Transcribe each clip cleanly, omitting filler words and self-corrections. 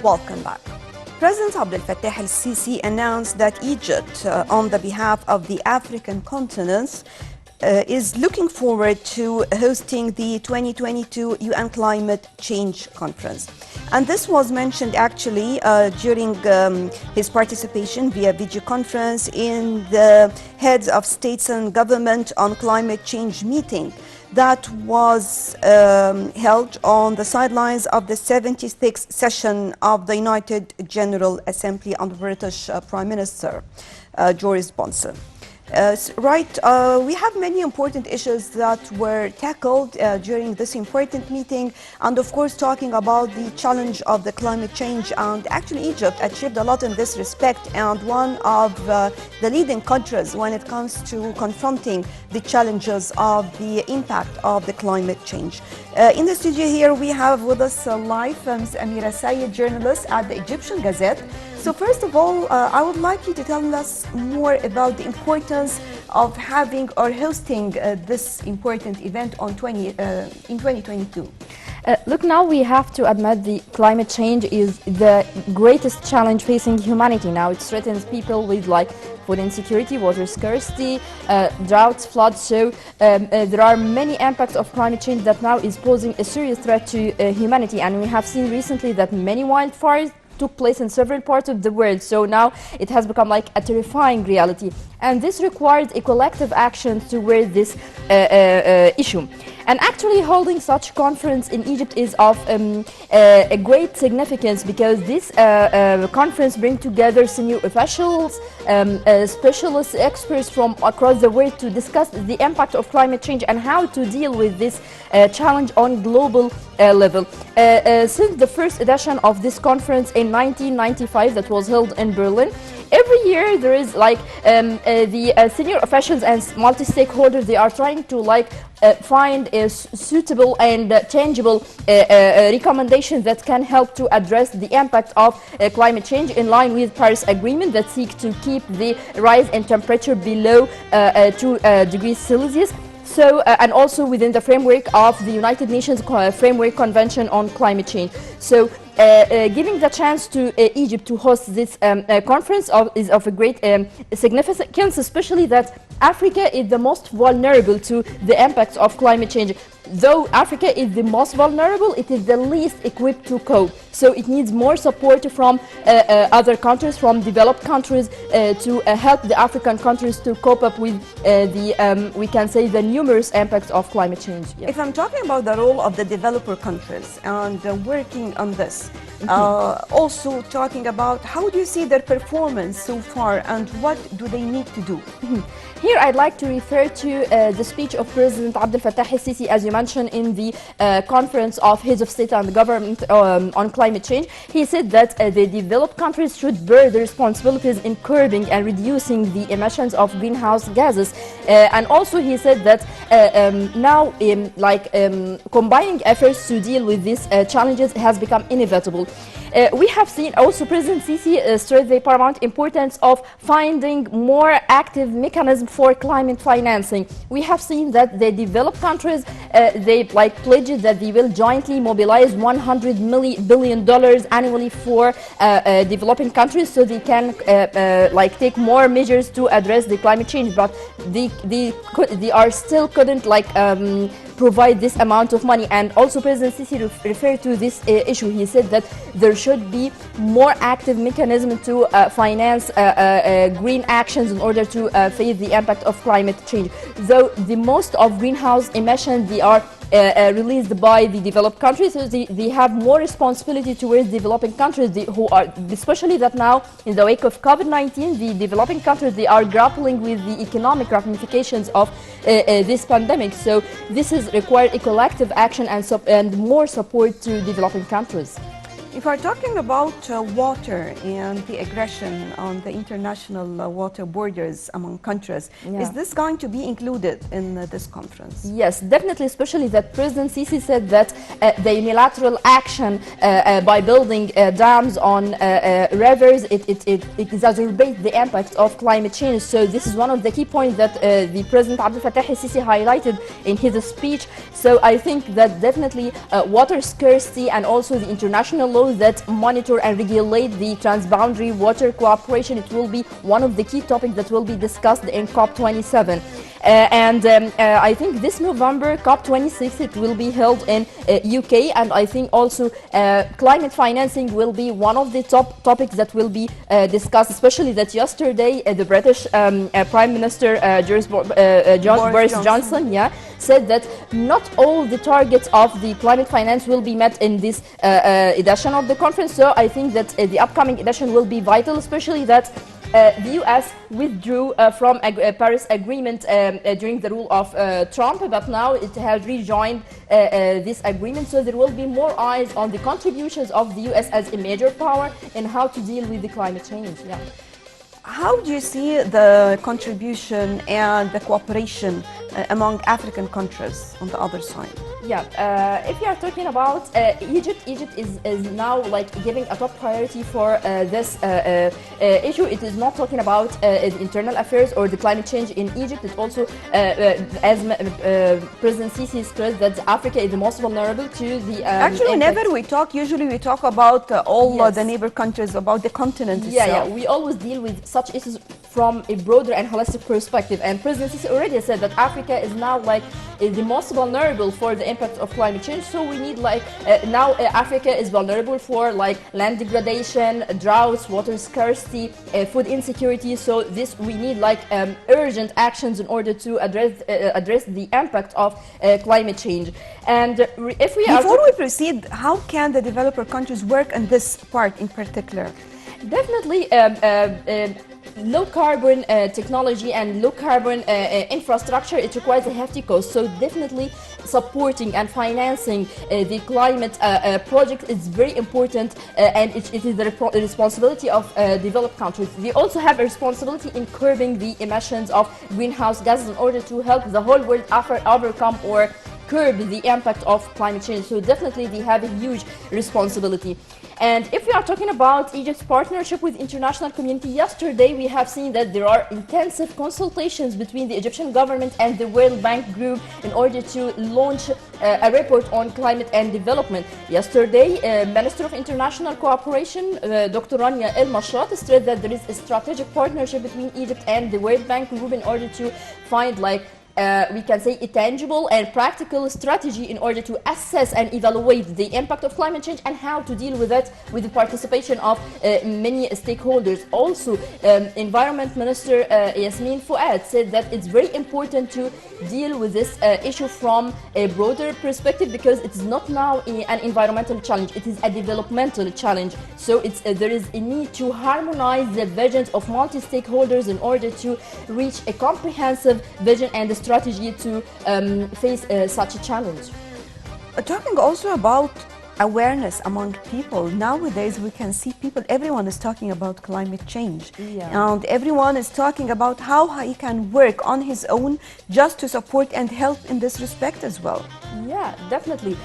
Welcome back. President Abdel Fattah el-Sisi announced that Egypt, on the behalf of the African continent, is looking forward to hosting the 2022 UN Climate Change Conference. And this was mentioned actually during his participation via video conference in the Heads of States and Government on Climate Change meeting that was held on the sidelines of the 76th session of the United General Assembly under British Prime Minister Boris Johnson. We have many important issues that were tackled during this important meeting, and of course talking about the challenge of the climate change. And actually Egypt achieved a lot in this respect, and one of the leading countries when it comes to confronting the challenges of the impact of the climate change. In the studio here we have with us live Ms. Amira, journalist at the Egyptian Gazette. So first of all, I would like you to tell us more about the importance of having or hosting this important event on in 2022. Look, now we have to admit the climate change is the greatest challenge facing humanity now. It threatens people with food insecurity, water scarcity, droughts, floods. So there are many impacts of climate change that now is posing a serious threat to humanity. And we have seen recently that many wildfires took place in several parts of the world. So now it has become like a terrifying reality. And this requires a collective action toward this issue. And actually holding such conference in Egypt is of a great significance, because this conference brings together senior officials, specialists, experts from across the world to discuss the impact of climate change and how to deal with this challenge on global level. Since the first edition of this conference in 1995 that was held in Berlin, every year there is the senior officials and multi-stakeholders, they are trying to find a suitable and tangible recommendations that can help to address the impact of climate change in line with Paris Agreement that seek to keep the rise in temperature below 2 degrees Celsius. So, and also within the framework of the United Nations Framework Convention on Climate Change. So, giving the chance to Egypt to host this conference is of a great significance, especially that Africa is the most vulnerable to the impacts of climate change. Though Africa is the most vulnerable, it is the least equipped to cope. So it needs more support from other countries, from developed countries, to help the African countries to cope up with we can say, the numerous impacts of climate change. Yeah. If I'm talking about the role of the developer countries and working on this, also talking about how do you see their performance so far and what do they need to do? Here I'd like to refer to the speech of President Abdel Fattah el-Sisi, as you mentioned, in the conference of heads of state and government on climate change. He said that the developed countries should bear the responsibilities in curbing and reducing the emissions of greenhouse gases. And also he said that now combining efforts to deal with these challenges has become inevitable. We have seen also President Sisi stressed the paramount importance of finding more active mechanisms for climate financing. We have seen that the developed countries, they pledged that they will jointly mobilize $100 billion annually for developing countries, so they can take more measures to address the climate change. But they are still couldn't provide this amount of money. And also President Sisi referred to this issue. He said that there should be more active mechanism to finance green actions in order to face the impact of climate change. Though the most of greenhouse emissions, they are released by the developed countries, so they have more responsibility towards developing countries, who are, especially that now in the wake of COVID-19, the developing countries, they are grappling with the economic ramifications of this pandemic. So this is required a collective action and more support to developing countries. If we're talking about water and the aggression on the international water borders among countries, is this going to be included in this conference? Yes, definitely, especially that President Sisi said that the unilateral action by building dams on rivers, it exacerbates the impact of climate change. So this is one of the key points that the President Abdel Fattah el-Sisi highlighted in his speech. So I think that definitely water scarcity and also the international law NGOs that monitor and regulate the transboundary water cooperation. It will be one of the key topics that will be discussed in COP27. I think this November, COP26, it will be held in UK, and I think also climate financing will be one of the top topics that will be discussed, especially that yesterday the British Prime Minister Boris Johnson said that not all the targets of the climate finance will be met in this edition of the conference. So I think that the upcoming edition will be vital, especially that the US withdrew from Paris Agreement during the rule of Trump, but now it has rejoined this agreement. So there will be more eyes on the contributions of the US as a major power and how to deal with the climate change. Yeah. How do you see the contribution and the cooperation among African countries on the other side? Yeah, if you are talking about Egypt is now like giving a top priority for this issue. It is not talking about the internal affairs or the climate change in Egypt. It also, as President Sisi stressed, that Africa is the most vulnerable to the Actually, whenever we talk, usually we talk about all the neighbor countries, about the continent itself. Yeah, we always deal with such issues from a broader and holistic perspective. And President Sisi already said that Africa is now like the most vulnerable for the impact of climate change. So we need like now Africa is vulnerable for like land degradation, droughts, water scarcity, food insecurity. So this we need like urgent actions in order to address the impact of climate change. And if we before we proceed, how can the developer countries work on this part in particular? Definitely low carbon technology and low carbon infrastructure, it requires a hefty cost. So definitely supporting and financing the climate project is very important, and it is the responsibility of developed countries. We also have a responsibility in curbing the emissions of greenhouse gases in order to help the whole world overcome or curb the impact of climate change. So definitely they have a huge responsibility. And if we are talking about Egypt's partnership with international community, yesterday we have seen that there are intensive consultations between the Egyptian government and the World Bank Group in order to launch a report on climate and development. Yesterday, Minister of International Cooperation, Dr. Rania El Mashat, stressed that there is a strategic partnership between Egypt and the World Bank Group in order to find we can say a tangible and practical strategy in order to assess and evaluate the impact of climate change and how to deal with it with the participation of many stakeholders. Also, Environment Minister Yasmin Fouad said that it's very important to deal with this issue from a broader perspective, because it's not now an environmental challenge, it is a developmental challenge. So there is a need to harmonize the visions of multi-stakeholders in order to reach a comprehensive vision and a strategy to face such a challenge. Talking also about awareness among people. Nowadays we can see everyone is talking about climate change. And everyone is talking about how he can work on his own just to support and help in this respect as well. Yeah, definitely.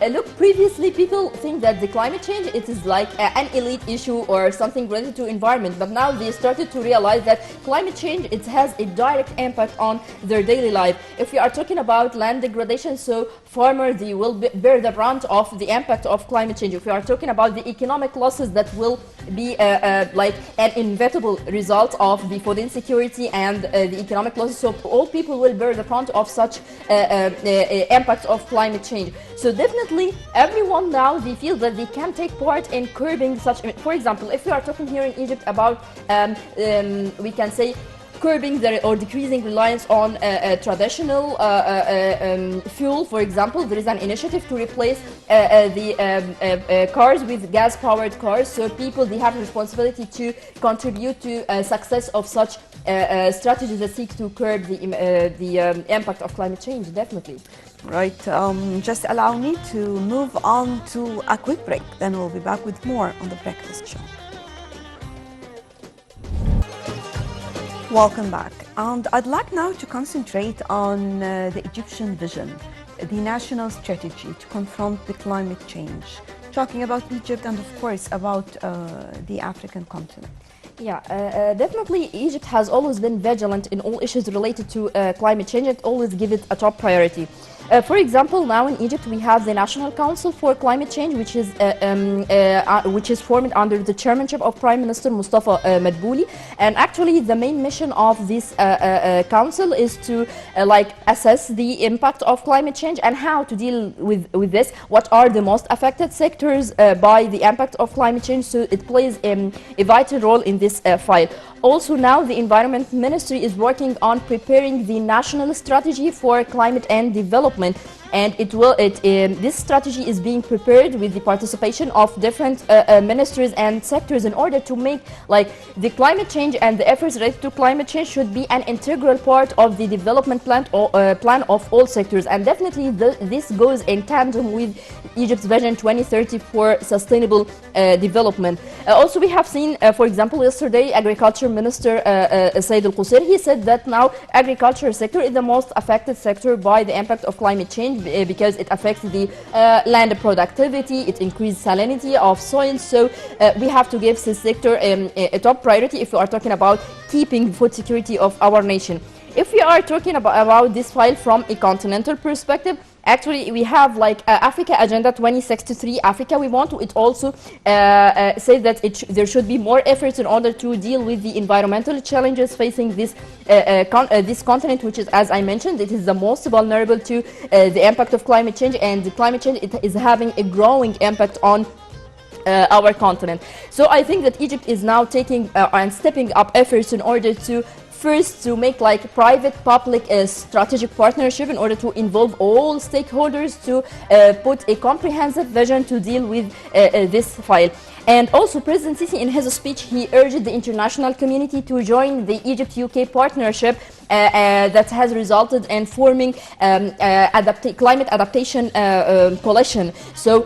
Look, previously people think that the climate change, it is like an elite issue or something related to environment, but now they started to realize that climate change, it has a direct impact on their daily life. If we are talking about land degradation, so farmers, they will bear the brunt of the impact of climate change. If we are talking about the economic losses that will be like an inevitable result of the food insecurity and the economic losses, so all people will bear the brunt of such impact of climate change. So definitely everyone now, they feel that they can take part in curbing such. For example, if we are talking here in Egypt about we can say curbing or decreasing reliance on traditional fuel. For example, there is an initiative to replace the cars with gas-powered cars. So people, they have a responsibility to contribute to success of such strategies that seek to curb the impact of climate change, definitely. Right. Just allow me to move on to a quick break. Then we'll be back with more on the Breakfast Show. Welcome back. And I'd like now to concentrate on the Egyptian vision, the national strategy to confront the climate change, talking about Egypt and of course about the African continent. Yeah, definitely Egypt has always been vigilant in all issues related to climate change and always give it a top priority. For example, now in Egypt we have the National Council for Climate Change, which is formed under the chairmanship of Prime Minister Mustafa Madbouli. And actually, the main mission of this council is to like assess the impact of climate change and how to deal with this. What are the most affected sectors by the impact of climate change? So it plays a vital role in this file. Also now the Environment Ministry is working on preparing the national strategy for climate and development, and this strategy is being prepared with the participation of different ministries and sectors in order to make like the climate change and the efforts related to climate change should be an integral part of the development plan of all sectors. And definitely this goes in tandem with Egypt's Vision 2030 for sustainable development. Also we have seen, for example, yesterday Agriculture Minister Said Al-Qusir, he said that now agriculture sector is the most affected sector by the impact of climate change because it affects the land productivity, it increases salinity of soil. So we have to give this sector a top priority if we are talking about keeping food security of our nation. If we are talking about this file from a continental perspective, actually we have like Africa Agenda 2063 Africa. We want to it also say that there should be more efforts in order to deal with the environmental challenges facing this continent, which is, as I mentioned, it is the most vulnerable to the impact of climate change, and the climate change it is having a growing impact on our continent. So I think that Egypt is now taking and stepping up efforts in order to first to make like private-public strategic partnership in order to involve all stakeholders to put a comprehensive vision to deal with this file. And also President Sisi in his speech, he urged the international community to join the Egypt-UK partnership that has resulted in forming climate adaptation coalition. So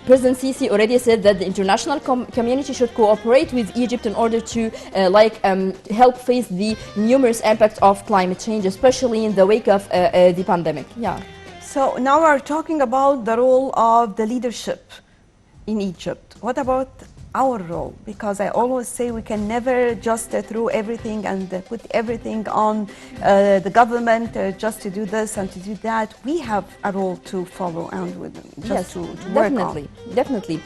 President Sisi already said that the international community should cooperate with Egypt in order to help face the numerous impacts of climate change, especially in the wake of the pandemic. Yeah. So now we're talking about the role of the leadership in Egypt. What about our role? Because I always say we can never just throw everything and put everything on the government just to do this and to do that. We have a role to follow and just to work on. Definitely.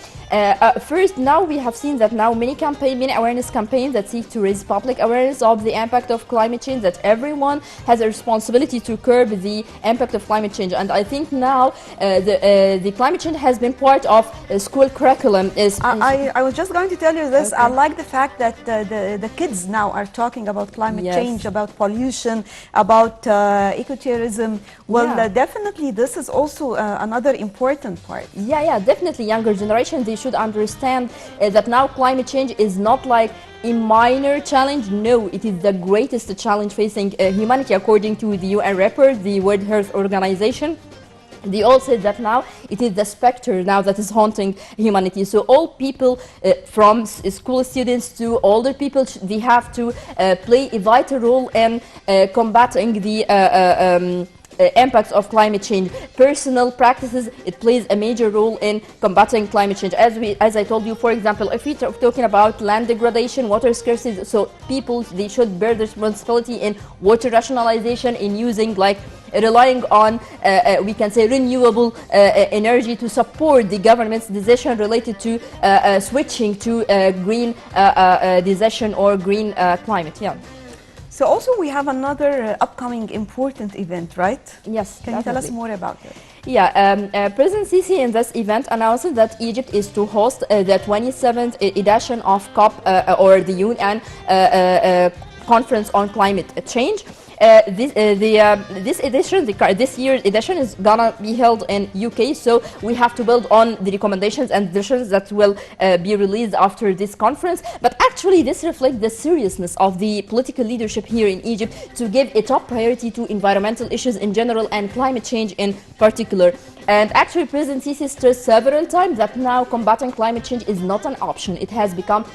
First, now we have seen that now many awareness campaigns that seek to raise public awareness of the impact of climate change, that everyone has a responsibility to curb the impact of climate change. And I think now the climate change has been part of school curriculum. I was just going to tell you this. Okay. I like the fact that the kids now are talking about climate change, about pollution, about ecotourism. Well, definitely this is also another important part. Yeah, definitely. Younger generation, they should understand that now climate change is not like a minor challenge. No, it is the greatest challenge facing humanity, according to the UN report, the World Health Organization. They all said that now it is the specter now that is haunting humanity. So all people, from school students to older people, they have to play a vital role in combating the impacts of climate change. Personal practices, it plays a major role in combating climate change. As I told you, for example, if we're talking about land degradation, water scarcity, so people, they should bear the responsibility in water rationalization, in using relying on, we can say, renewable energy to support the government's decision related to switching to green decision or green climate. Yeah. So also we have another upcoming important event, right? Yes. Can you tell us more about it? Yeah, President Sisi in this event announced that Egypt is to host the 27th edition of COP or the UN Conference on Climate Change. This year's edition is gonna be held in UK, so we have to build on the recommendations and decisions that will be released after this conference. But actually this reflects the seriousness of the political leadership here in Egypt to give a top priority to environmental issues in general and climate change in particular. And actually, President Sisi stressed several times that now combating climate change is not an option. It has become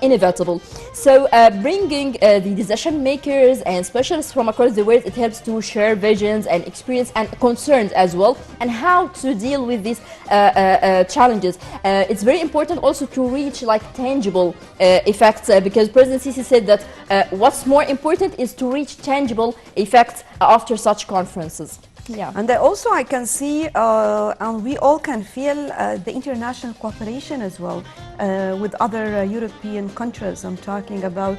inevitable. So bringing the decision makers and specialists from across the world, it helps to share visions and experience and concerns as well, and how to deal with these challenges. It's very important also to reach like tangible effects, because President Sisi said that what's more important is to reach tangible effects after such conferences. Yeah. And also I can see, and we all can feel the international cooperation as well with other European countries. I'm talking about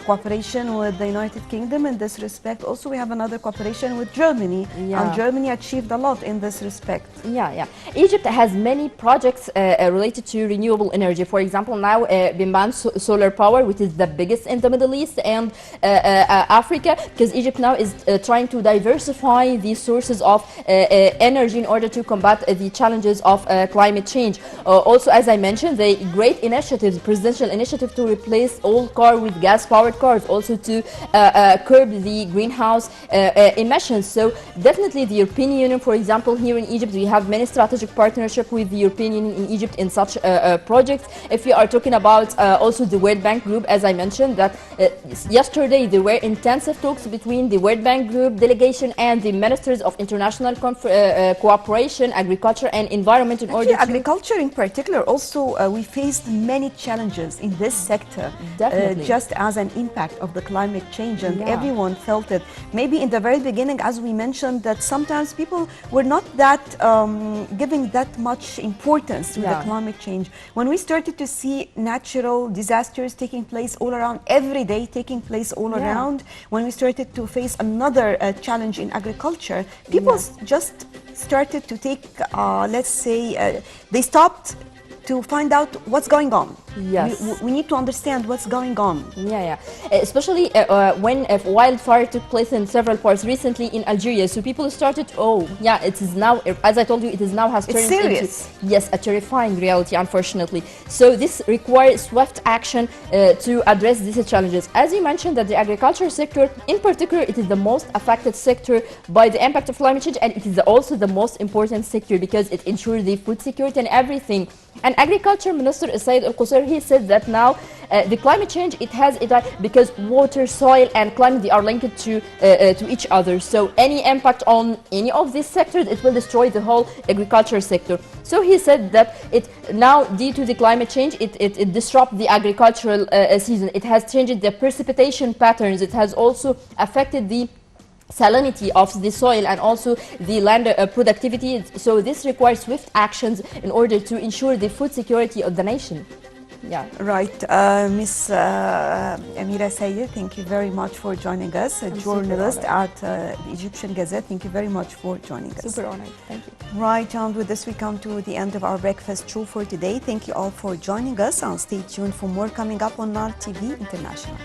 cooperation with the United Kingdom in this respect. Also, we have another cooperation with Germany, and Germany achieved a lot in this respect. Yeah. Egypt has many projects related to renewable energy. For example, now Bimban solar power, which is the biggest in the Middle East and Africa, because Egypt now is trying to diversify the sources of energy in order to combat the challenges of climate change. Also, as I mentioned, the great initiatives, presidential initiative to replace old car with gas-powered cars, also to curb the greenhouse emissions. So definitely the European Union, for example, here in Egypt, we have many strategic partnership with the European Union in Egypt in such projects. If we are talking about also the World Bank Group, as I mentioned, that yesterday there were intensive talks between the World Bank Group delegation and the ministers of international cooperation, agriculture and environment in order to... Agriculture in particular, also we faced many challenges in this sector, just as an impact of the climate change, and everyone felt it. Maybe in the very beginning, as we mentioned, that sometimes people were not that giving that much importance to the climate change. When we started to see natural disasters taking place all around, every day taking place all around, when we started to face another challenge in agriculture, people just started to take, let's say, they stopped to find out what's going on. Yes. We need to understand what's going on. Especially when a wildfire took place in several parts recently in Algeria. So people started, it is now, as I told you, it is now has turned into a terrifying reality, unfortunately. So this requires swift action to address these challenges. As you mentioned, that the agriculture sector, in particular, it is the most affected sector by the impact of climate change, and it is also the most important sector because it ensures the food security and everything. And Agriculture Minister Said Al-Qusayr, he said that now the climate change, because water, soil and climate, they are linked to each other. So any impact on any of these sectors, it will destroy the whole agriculture sector. So he said that it now, due to the climate change, it disrupts the agricultural season. It has changed the precipitation patterns. It has also affected the salinity of the soil and also the land productivity. So this requires swift actions in order to ensure the food security of the nation. Right. Miss Amira Sayed, thank you very much for joining us, a journalist at the Egyptian Gazette. Thank you very much for joining us. Super honored. Thank you. Right, and with this we come to the end of our breakfast show for today. Thank you all for joining us, and stay tuned for more coming up on NAR TV International.